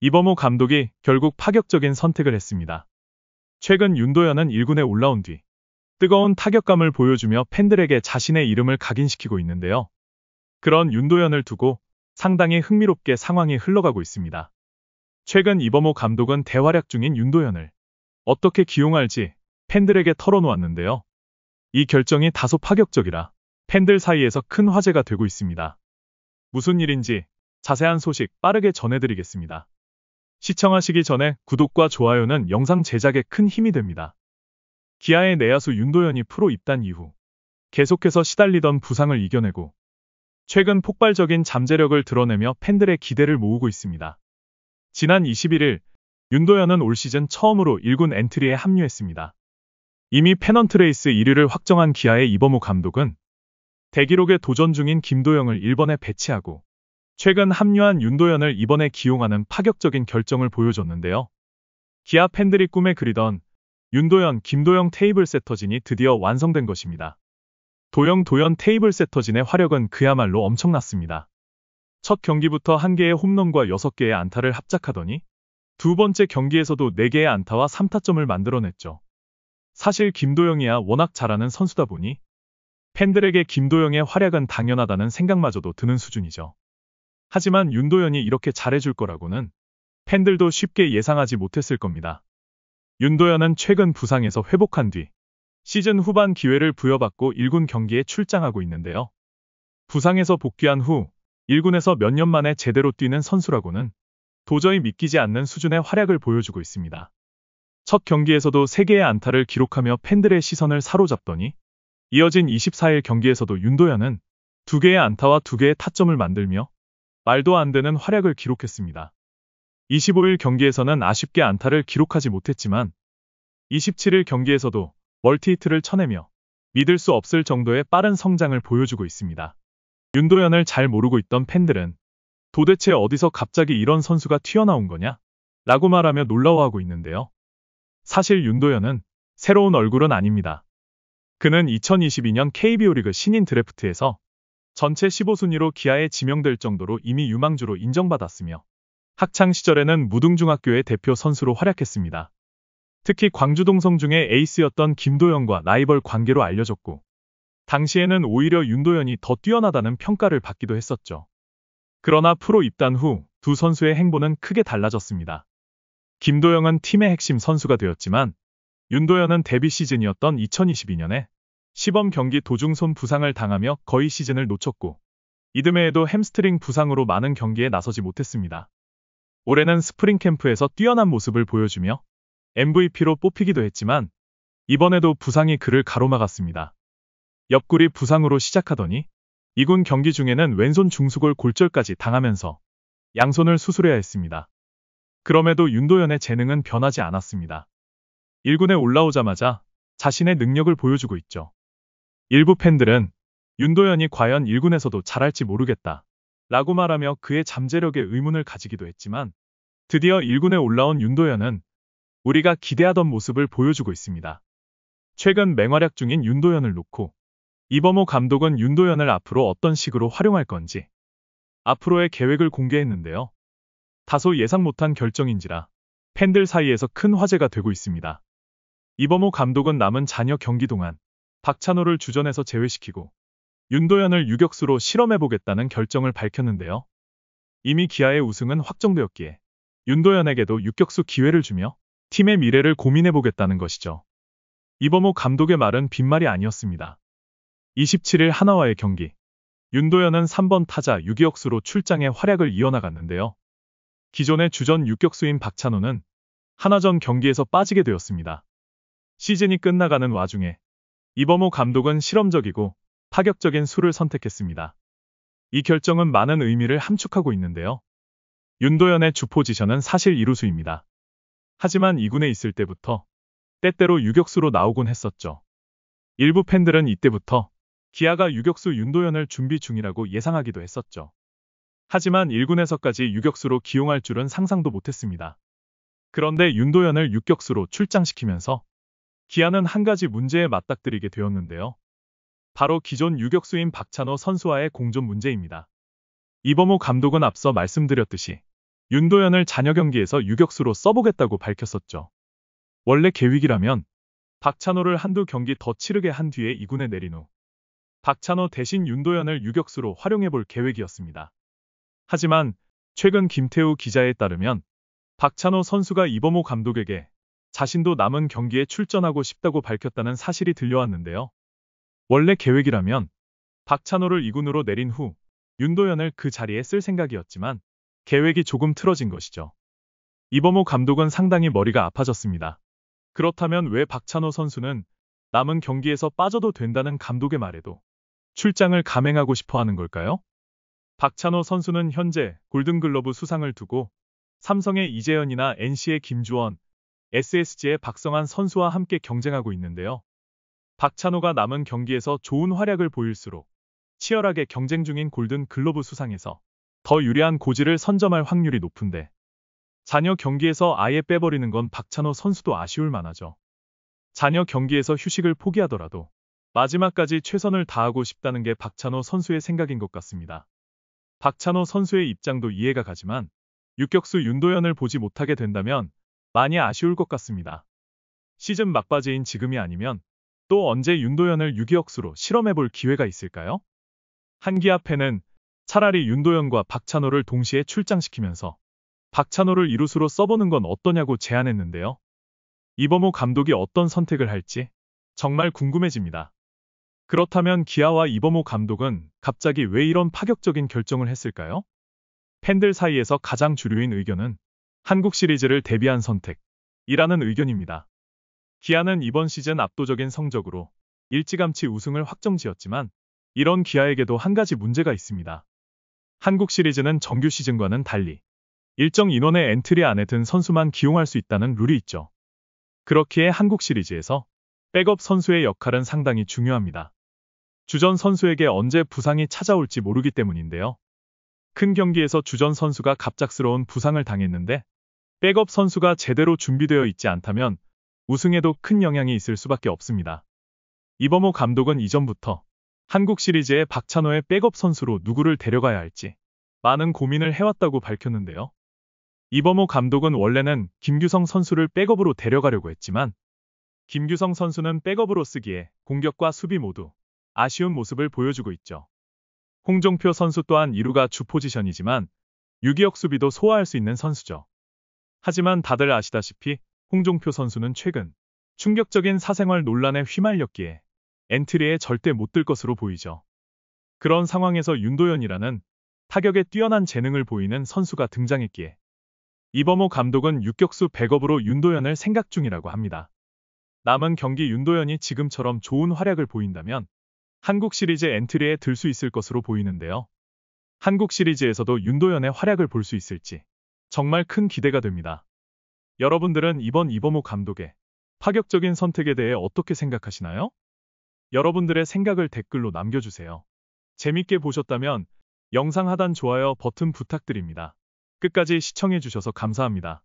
이범호 감독이 결국 파격적인 선택을 했습니다. 최근 윤도현은 1군에 올라온 뒤 뜨거운 타격감을 보여주며 팬들에게 자신의 이름을 각인시키고 있는데요. 그런 윤도현을 두고 상당히 흥미롭게 상황이 흘러가고 있습니다. 최근 이범호 감독은 대활약 중인 윤도현을 어떻게 기용할지 팬들에게 털어놓았는데요. 이 결정이 다소 파격적이라 팬들 사이에서 큰 화제가 되고 있습니다. 무슨 일인지 자세한 소식 빠르게 전해드리겠습니다. 시청하시기 전에 구독과 좋아요는 영상 제작에 큰 힘이 됩니다. 기아의 내야수 윤도현이 프로 입단 이후 계속해서 시달리던 부상을 이겨내고 최근 폭발적인 잠재력을 드러내며 팬들의 기대를 모으고 있습니다. 지난 21일 윤도현은 올 시즌 처음으로 1군 엔트리에 합류했습니다. 이미 페넌트레이스 1위를 확정한 기아의 이범호 감독은 대기록에 도전 중인 김도영을 1번에 배치하고 최근 합류한 윤도현을 이번에 기용하는 파격적인 결정을 보여줬는데요. 기아 팬들이 꿈에 그리던 윤도현, 김도영 테이블 세터진이 드디어 완성된 것입니다. 도영 테이블 세터진의 화력은 그야말로 엄청났습니다. 첫 경기부터 1개의 홈런과 6개의 안타를 합작하더니 두 번째 경기에서도 4개의 안타와 3타점을 만들어냈죠. 사실 김도영이야 워낙 잘하는 선수다 보니 팬들에게 김도영의 활약은 당연하다는 생각마저도 드는 수준이죠. 하지만 윤도현이 이렇게 잘해줄 거라고는 팬들도 쉽게 예상하지 못했을 겁니다. 윤도현은 최근 부상에서 회복한 뒤 시즌 후반 기회를 부여받고 1군 경기에 출장하고 있는데요. 부상에서 복귀한 후 1군에서 몇 년 만에 제대로 뛰는 선수라고는 도저히 믿기지 않는 수준의 활약을 보여주고 있습니다. 첫 경기에서도 3개의 안타를 기록하며 팬들의 시선을 사로잡더니 이어진 24일 경기에서도 윤도현은 2개의 안타와 2개의 타점을 만들며 말도 안 되는 활약을 기록했습니다. 25일 경기에서는 아쉽게 안타를 기록하지 못했지만 27일 경기에서도 멀티히트를 쳐내며 믿을 수 없을 정도의 빠른 성장을 보여주고 있습니다. 윤도현을 잘 모르고 있던 팬들은 도대체 어디서 갑자기 이런 선수가 튀어나온 거냐? 라고 말하며 놀라워하고 있는데요. 사실 윤도현은 새로운 얼굴은 아닙니다. 그는 2022년 KBO 리그 신인 드래프트에서 전체 15순위로 기아에 지명될 정도로 이미 유망주로 인정받았으며 학창 시절에는 무등중학교의 대표 선수로 활약했습니다. 특히 광주동성중의 에이스였던 김도영과 라이벌 관계로 알려졌고 당시에는 오히려 윤도현이 더 뛰어나다는 평가를 받기도 했었죠. 그러나 프로 입단 후 두 선수의 행보는 크게 달라졌습니다. 김도영은 팀의 핵심 선수가 되었지만 윤도현은 데뷔 시즌이었던 2022년에 시범 경기 도중 손 부상을 당하며 거의 시즌을 놓쳤고 이듬해에도 햄스트링 부상으로 많은 경기에 나서지 못했습니다. 올해는 스프링 캠프에서 뛰어난 모습을 보여주며 MVP로 뽑히기도 했지만 이번에도 부상이 그를 가로막았습니다. 옆구리 부상으로 시작하더니 2군 경기 중에는 왼손 중수골 골절까지 당하면서 양손을 수술해야 했습니다. 그럼에도 윤도현의 재능은 변하지 않았습니다. 1군에 올라오자마자 자신의 능력을 보여주고 있죠. 일부 팬들은 윤도현이 과연 1군에서도 잘할지 모르겠다 라고 말하며 그의 잠재력에 의문을 가지기도 했지만 드디어 1군에 올라온 윤도현은 우리가 기대하던 모습을 보여주고 있습니다. 최근 맹활약 중인 윤도현을 놓고 이범호 감독은 윤도현을 앞으로 어떤 식으로 활용할 건지 앞으로의 계획을 공개했는데요. 다소 예상 못한 결정인지라 팬들 사이에서 큰 화제가 되고 있습니다. 이범호 감독은 남은 잔여 경기 동안 박찬호를 주전에서 제외시키고 윤도현을 유격수로 실험해보겠다는 결정을 밝혔는데요. 이미 기아의 우승은 확정되었기에 윤도현에게도 유격수 기회를 주며 팀의 미래를 고민해보겠다는 것이죠. 이범호 감독의 말은 빈말이 아니었습니다. 27일 하나와의 경기, 윤도현은 3번 타자 유격수로 출장해 활약을 이어나갔는데요. 기존의 주전 유격수인 박찬호는 하나전 경기에서 빠지게 되었습니다. 시즌이 끝나가는 와중에 이범호 감독은 실험적이고 파격적인 수를 선택했습니다. 이 결정은 많은 의미를 함축하고 있는데요. 윤도현의 주 포지션은 사실 이루수입니다. 하지만 2군에 있을 때부터 때때로 유격수로 나오곤 했었죠. 일부 팬들은 이때부터 기아가 유격수 윤도현을 준비 중이라고 예상하기도 했었죠. 하지만 1군에서까지 유격수로 기용할 줄은 상상도 못했습니다. 그런데 윤도현을 유격수로 출장시키면서 기아는 한 가지 문제에 맞닥뜨리게 되었는데요. 바로 기존 유격수인 박찬호 선수와의 공존 문제입니다. 이범호 감독은 앞서 말씀드렸듯이 윤도현을 잔여 경기에서 유격수로 써보겠다고 밝혔었죠. 원래 계획이라면 박찬호를 한두 경기 더 치르게 한 뒤에 2군에 내린 후 박찬호 대신 윤도현을 유격수로 활용해볼 계획이었습니다. 하지만 최근 김태우 기자에 따르면 박찬호 선수가 이범호 감독에게 자신도 남은 경기에 출전하고 싶다고 밝혔다는 사실이 들려왔는데요. 원래 계획이라면 박찬호를 2군으로 내린 후 윤도현을 그 자리에 쓸 생각이었지만 계획이 조금 틀어진 것이죠. 이범호 감독은 상당히 머리가 아파졌습니다. 그렇다면 왜 박찬호 선수는 남은 경기에서 빠져도 된다는 감독의 말에도 출장을 감행하고 싶어 하는 걸까요? 박찬호 선수는 현재 골든글러브 수상을 두고 삼성의 이재현이나 NC의 김주원, SSG의 박성환 선수와 함께 경쟁하고 있는데요. 박찬호가 남은 경기에서 좋은 활약을 보일수록 치열하게 경쟁 중인 골든글러브 수상에서 더 유리한 고지를 선점할 확률이 높은데 잔여 경기에서 아예 빼버리는 건 박찬호 선수도 아쉬울 만하죠. 잔여 경기에서 휴식을 포기하더라도 마지막까지 최선을 다하고 싶다는 게 박찬호 선수의 생각인 것 같습니다. 박찬호 선수의 입장도 이해가 가지만 유격수 윤도현을 보지 못하게 된다면 많이 아쉬울 것 같습니다. 시즌 막바지인 지금이 아니면 또 언제 윤도현을 유격수로 실험해볼 기회가 있을까요? 한기아 팬은 차라리 윤도현과 박찬호를 동시에 출장시키면서 박찬호를 2루수로 써보는 건 어떠냐고 제안했는데요. 이범호 감독이 어떤 선택을 할지 정말 궁금해집니다. 그렇다면 기아와 이범호 감독은 갑자기 왜 이런 파격적인 결정을 했을까요? 팬들 사이에서 가장 주류인 의견은 한국 시리즈를 대비한 선택이라는 의견입니다. 기아는 이번 시즌 압도적인 성적으로 일찌감치 우승을 확정지었지만 이런 기아에게도 한 가지 문제가 있습니다. 한국 시리즈는 정규 시즌과는 달리 일정 인원의 엔트리 안에 든 선수만 기용할 수 있다는 룰이 있죠. 그렇기에 한국 시리즈에서 백업 선수의 역할은 상당히 중요합니다. 주전 선수에게 언제 부상이 찾아올지 모르기 때문인데요. 큰 경기에서 주전 선수가 갑작스러운 부상을 당했는데 백업 선수가 제대로 준비되어 있지 않다면 우승에도 큰 영향이 있을 수밖에 없습니다. 이범호 감독은 이전부터 한국 시리즈에 박찬호의 백업 선수로 누구를 데려가야 할지 많은 고민을 해왔다고 밝혔는데요. 이범호 감독은 원래는 김규성 선수를 백업으로 데려가려고 했지만 김규성 선수는 백업으로 쓰기에 공격과 수비 모두 아쉬운 모습을 보여주고 있죠. 홍종표 선수 또한 2루가 주 포지션이지만 유기역 수비도 소화할 수 있는 선수죠. 하지만 다들 아시다시피 홍종표 선수는 최근 충격적인 사생활 논란에 휘말렸기에 엔트리에 절대 못 들 것으로 보이죠. 그런 상황에서 윤도현이라는 타격에 뛰어난 재능을 보이는 선수가 등장했기에 이범호 감독은 유격수 백업으로 윤도현을 생각 중이라고 합니다. 남은 경기 윤도현이 지금처럼 좋은 활약을 보인다면 한국 시리즈 엔트리에 들 수 있을 것으로 보이는데요. 한국 시리즈에서도 윤도현의 활약을 볼 수 있을지 정말 큰 기대가 됩니다. 여러분들은 이번 이범호 감독의 파격적인 선택에 대해 어떻게 생각하시나요? 여러분들의 생각을 댓글로 남겨주세요. 재밌게 보셨다면 영상 하단 좋아요 버튼 부탁드립니다. 끝까지 시청해주셔서 감사합니다.